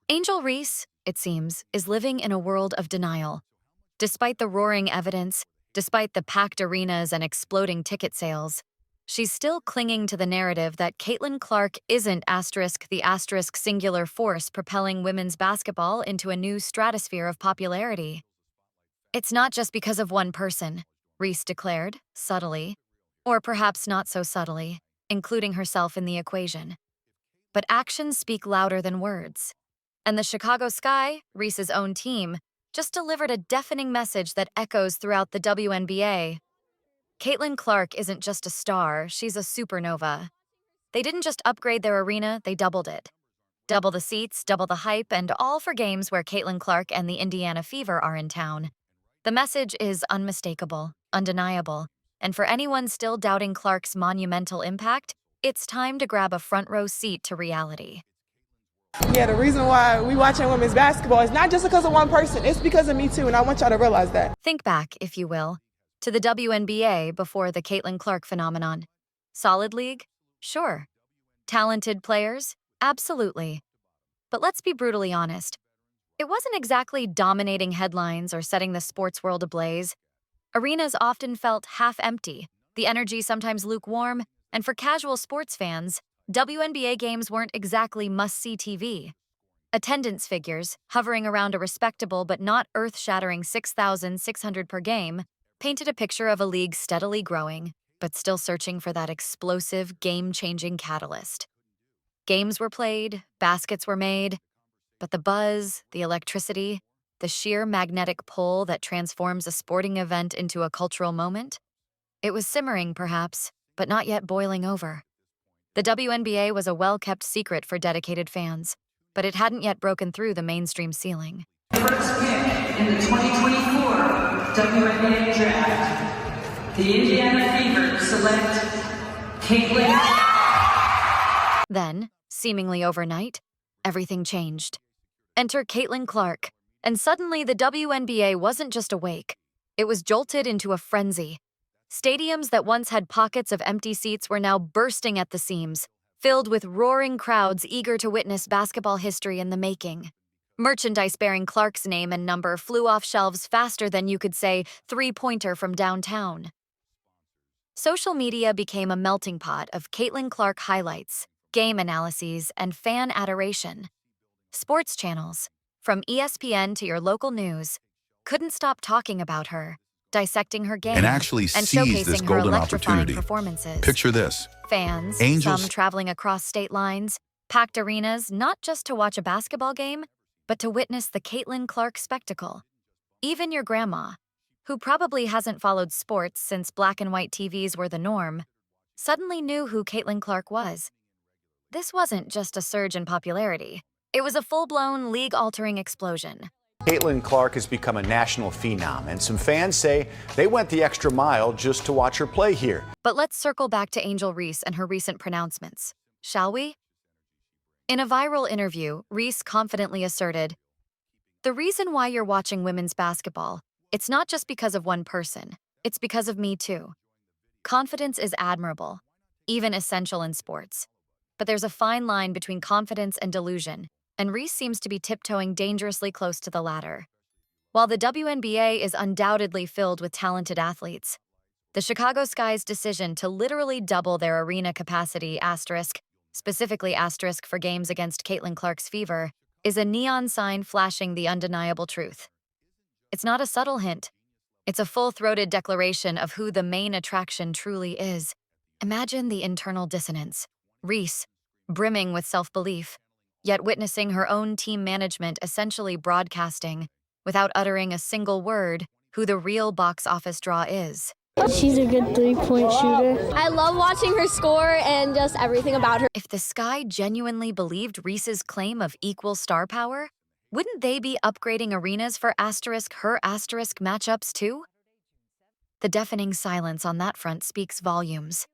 Angel Reese, it seems, is living in a world of denial. Despite the roaring evidence, despite the packed arenas and exploding ticket sales, she's still clinging to the narrative that Caitlyn Clark isn't the singular force propelling women's basketball into a new stratosphere of popularity. It's not just because of one person, Reese declared, subtly, or perhaps not so subtly, including herself in the equation. But actions speak louder than words. And the Chicago Sky, Reese's own team, just delivered a deafening message that echoes throughout the WNBA. Caitlyn Clark isn't just a star, she's a supernova. They didn't just upgrade their arena, they doubled it. Double the seats, double the hype, and all for games where Caitlyn Clark and the Indiana Fever are in town. The message is unmistakable, undeniable, and for anyone still doubting Clark's monumental impact, it's time to grab a front row seat to reality. Yeah, the reason why we watching women's basketball is not just because of one person, it's because of me too, and I want y'all to realize that. Think back, if you will, to the WNBA before the Caitlyn Clark phenomenon. Solid league? Sure. Talented players? Absolutely. But let's be brutally honest. It wasn't exactly dominating headlines or setting the sports world ablaze. Arenas often felt half-empty, the energy sometimes lukewarm, and for casual sports fans, WNBA games weren't exactly must-see TV. Attendance figures, hovering around a respectable but not earth-shattering 6,600 per game, painted a picture of a league steadily growing, but still searching for that explosive, game-changing catalyst. Games were played, baskets were made, but the buzz, the electricity, the sheer magnetic pull that transforms a sporting event into a cultural moment? It was simmering, perhaps, but not yet boiling over. The WNBA was a well-kept secret for dedicated fans, but it hadn't yet broken through the mainstream ceiling. First pick in the 2024 WNBA draft, the Indiana Fever select Caitlyn. Then, seemingly overnight, everything changed. Enter Caitlyn Clark, and suddenly the WNBA wasn't just awake, it was jolted into a frenzy. Stadiums that once had pockets of empty seats were now bursting at the seams, filled with roaring crowds eager to witness basketball history in the making. Merchandise bearing Clark's name and number flew off shelves faster than you could say three-pointer from downtown. Social media became a melting pot of Caitlyn Clark highlights, game analyses, and fan adoration. Sports channels, from ESPN to your local news, couldn't stop talking about her, dissecting her game, and actually and seize this showcasing her golden electrifying opportunity. performances. Picture this. Fans, Angels- some traveling across state lines, packed arenas not just to watch a basketball game, but to witness the Caitlyn Clark spectacle. Even your grandma, who probably hasn't followed sports since black and white TVs were the norm, suddenly knew who Caitlyn Clark was. This wasn't just a surge in popularity. It was a full-blown, league-altering explosion. Caitlyn Clark has become a national phenom, and some fans say they went the extra mile just to watch her play here. But let's circle back to Angel Reese and her recent pronouncements, shall we? In a viral interview, Reese confidently asserted, "The reason why you're watching women's basketball, it's not just because of one person, it's because of me too." Confidence is admirable, even essential in sports. But there's a fine line between confidence and delusion, and Reese seems to be tiptoeing dangerously close to the latter. While the WNBA is undoubtedly filled with talented athletes, the Chicago Sky's decision to literally double their arena capacity specifically for games against Caitlyn Clark's Fever, is a neon sign flashing the undeniable truth. It's not a subtle hint. It's a full-throated declaration of who the main attraction truly is. Imagine the internal dissonance. Reese, brimming with self-belief, yet witnessing her own team management essentially broadcasting, without uttering a single word, who the real box office draw is. She's a good three-point shooter. I love watching her score and just everything about her. If the Sky genuinely believed Reese's claim of equal star power, wouldn't they be upgrading arenas for her matchups too? The deafening silence on that front speaks volumes.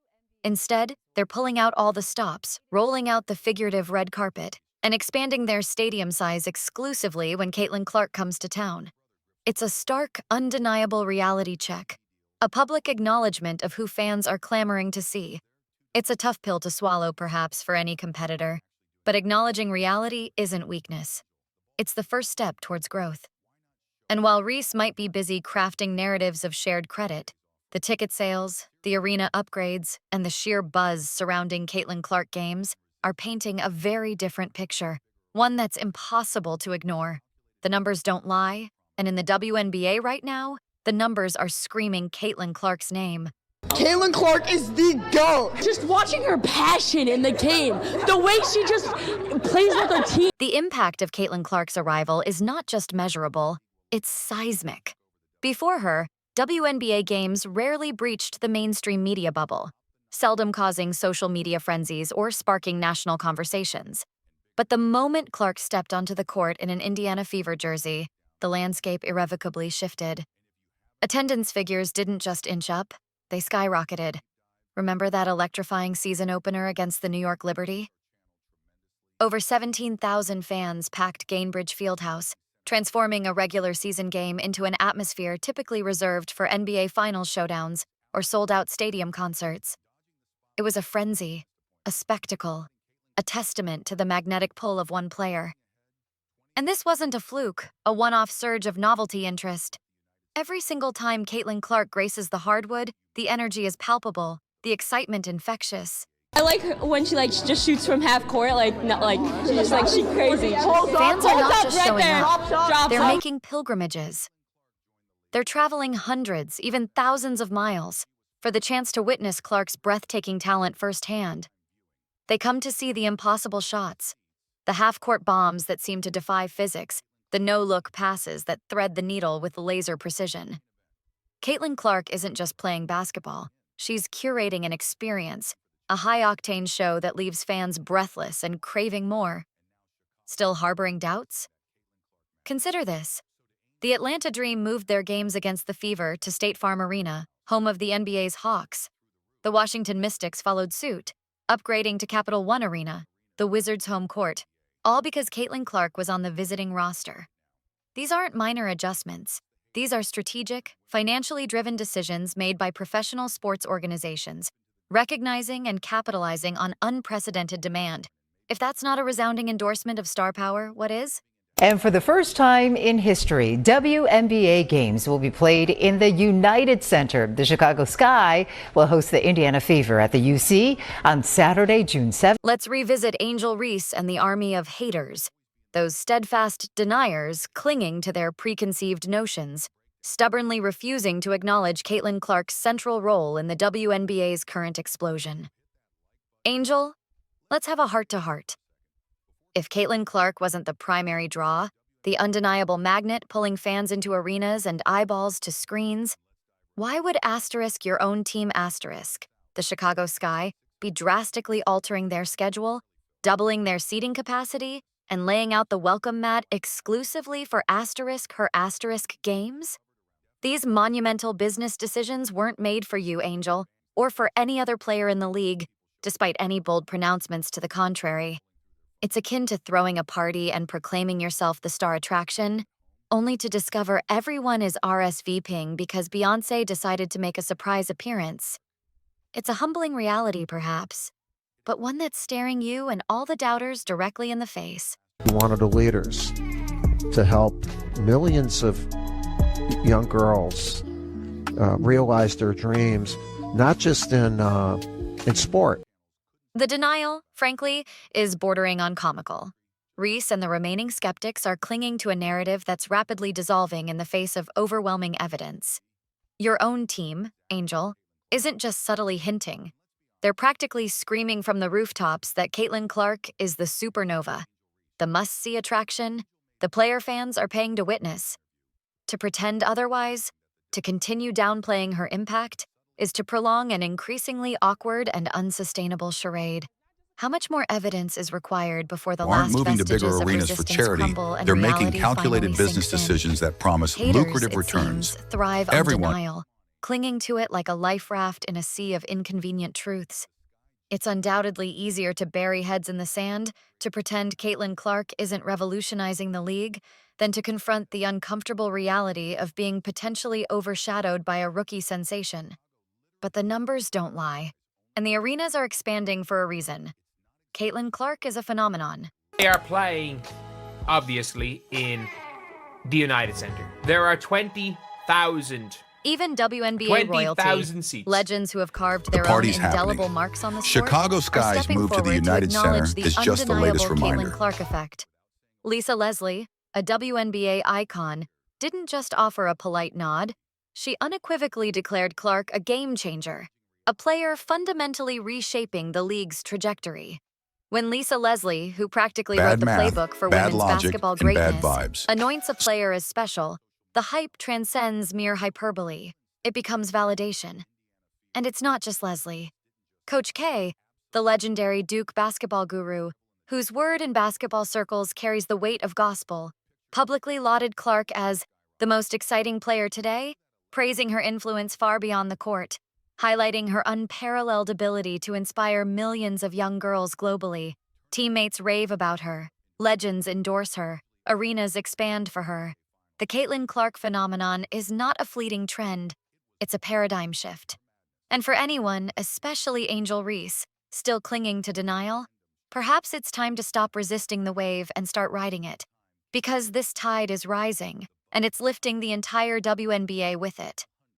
Instead, they're pulling out all the stops, rolling out the figurative red carpet, and expanding their stadium size exclusively when Caitlyn Clark comes to town. It's a stark, undeniable reality check, a public acknowledgement of who fans are clamoring to see. It's a tough pill to swallow, perhaps, for any competitor, but acknowledging reality isn't weakness. It's the first step towards growth. And while Reese might be busy crafting narratives of shared credit, the ticket sales, the arena upgrades, and the sheer buzz surrounding Caitlyn Clark games are painting a very different picture, one that's impossible to ignore. The numbers don't lie, and in the WNBA right now, the numbers are screaming Caitlyn Clark's name. Caitlyn Clark is the GOAT. Just watching her passion in the game, the way she just plays with her team. The impact of Caitlyn Clark's arrival is not just measurable, it's seismic. Before her, WNBA games rarely breached the mainstream media bubble, seldom causing social media frenzies or sparking national conversations. But the moment Clark stepped onto the court in an Indiana Fever jersey, the landscape irrevocably shifted. Attendance figures didn't just inch up, they skyrocketed. Remember that electrifying season opener against the New York Liberty? Over 17,000 fans packed Gainbridge Fieldhouse, transforming a regular season game into an atmosphere typically reserved for NBA Finals showdowns or sold-out stadium concerts. It was a frenzy, a spectacle, a testament to the magnetic pull of one player. And this wasn't a fluke, a one-off surge of novelty interest. Every single time Caitlyn Clark graces the hardwood, the energy is palpable, the excitement infectious. I like her when she just shoots from half court, she's just she crazy. Fans are not just showing up, Drop they're up. making pilgrimages. They're traveling hundreds, even thousands of miles, for the chance to witness Clark's breathtaking talent firsthand. They come to see the impossible shots, the half-court bombs that seem to defy physics, the no-look passes that thread the needle with laser precision. Caitlyn Clark isn't just playing basketball, she's curating an experience, a high-octane show that leaves fans breathless and craving more. Still harboring doubts? Consider this. The Atlanta Dream moved their games against the Fever to State Farm Arena, home of the NBA's Hawks. The Washington Mystics followed suit, upgrading to Capital One Arena, the Wizards' home court, all because Caitlyn Clark was on the visiting roster. These aren't minor adjustments. These are strategic, financially driven decisions made by professional sports organizations, recognizing and capitalizing on unprecedented demand. If that's not a resounding endorsement of star power, what is? And for the first time in history, WNBA games will be played in the United Center. The Chicago Sky will host the Indiana Fever at the UC on Saturday, June 7th. Let's revisit Angel Reese and the army of haters, those steadfast deniers clinging to their preconceived notions, stubbornly refusing to acknowledge Caitlyn Clark's central role in the WNBA's current explosion. Angel, let's have a heart-to-heart. If Caitlyn Clark wasn't the primary draw, the undeniable magnet pulling fans into arenas and eyeballs to screens, why would your own team the Chicago Sky, be drastically altering their schedule, doubling their seating capacity, and laying out the welcome mat exclusively for her games? These monumental business decisions weren't made for you, Angel, or for any other player in the league, despite any bold pronouncements to the contrary. It's akin to throwing a party and proclaiming yourself the star attraction, only to discover everyone is RSVPing because Beyoncé decided to make a surprise appearance. It's a humbling reality, perhaps, but one that's staring you and all the doubters directly in the face. One of the leaders to help millions of young girls realize their dreams, not just in sport. The denial, frankly, is bordering on comical. Reese and the remaining skeptics are clinging to a narrative that's rapidly dissolving in the face of overwhelming evidence. Your own team, Angel, isn't just subtly hinting. They're practically screaming from the rooftops that Caitlyn Clark is the supernova, the must-see attraction the player fans are paying to witness. To pretend otherwise, to continue downplaying her impact, is to prolong an increasingly awkward and unsustainable charade. How much more evidence is required before the last moving to vestiges bigger of arenas for resistance charity. crumble and They're making reality calculated finally business sinks in? decisions that promise Haters, lucrative it returns. seems, thrive on Everyone. denial, clinging to it like a life raft in a sea of inconvenient truths. It's undoubtedly easier to bury heads in the sand, to pretend Caitlyn Clark isn't revolutionizing the league, than to confront the uncomfortable reality of being potentially overshadowed by a rookie sensation. But the numbers don't lie, and the arenas are expanding for a reason. Caitlyn Clark is a phenomenon. They are playing obviously, in the United Center. There are 20,000. Even WNBA 20,000 royalty, seats. legends who have carved their own party's indelible happening. marks on the sport, Chicago are Sky's stepping move to the forward United acknowledge Center the is just the latest undeniable reminder. Caitlyn Clark effect. Lisa Leslie, a WNBA icon, didn't just offer a polite nod. She unequivocally declared Clark a game changer, a player fundamentally reshaping the league's trajectory. When Lisa Leslie, who practically wrote Bad the math, playbook for bad women's logic, basketball and bad greatness, vibes. anoints a player as special, the hype transcends mere hyperbole. It becomes validation. And it's not just Leslie. Coach K, the legendary Duke basketball guru, whose word in basketball circles carries the weight of gospel, publicly lauded Clark as the most exciting player today, praising her influence far beyond the court, highlighting her unparalleled ability to inspire millions of young girls globally. Teammates rave about her, legends endorse her, arenas expand for her. The Caitlyn Clark phenomenon is not a fleeting trend, it's a paradigm shift. And for anyone, especially Angel Reese, still clinging to denial, perhaps it's time to stop resisting the wave and start riding it. Because this tide is rising, and it's lifting the entire WNBA with it.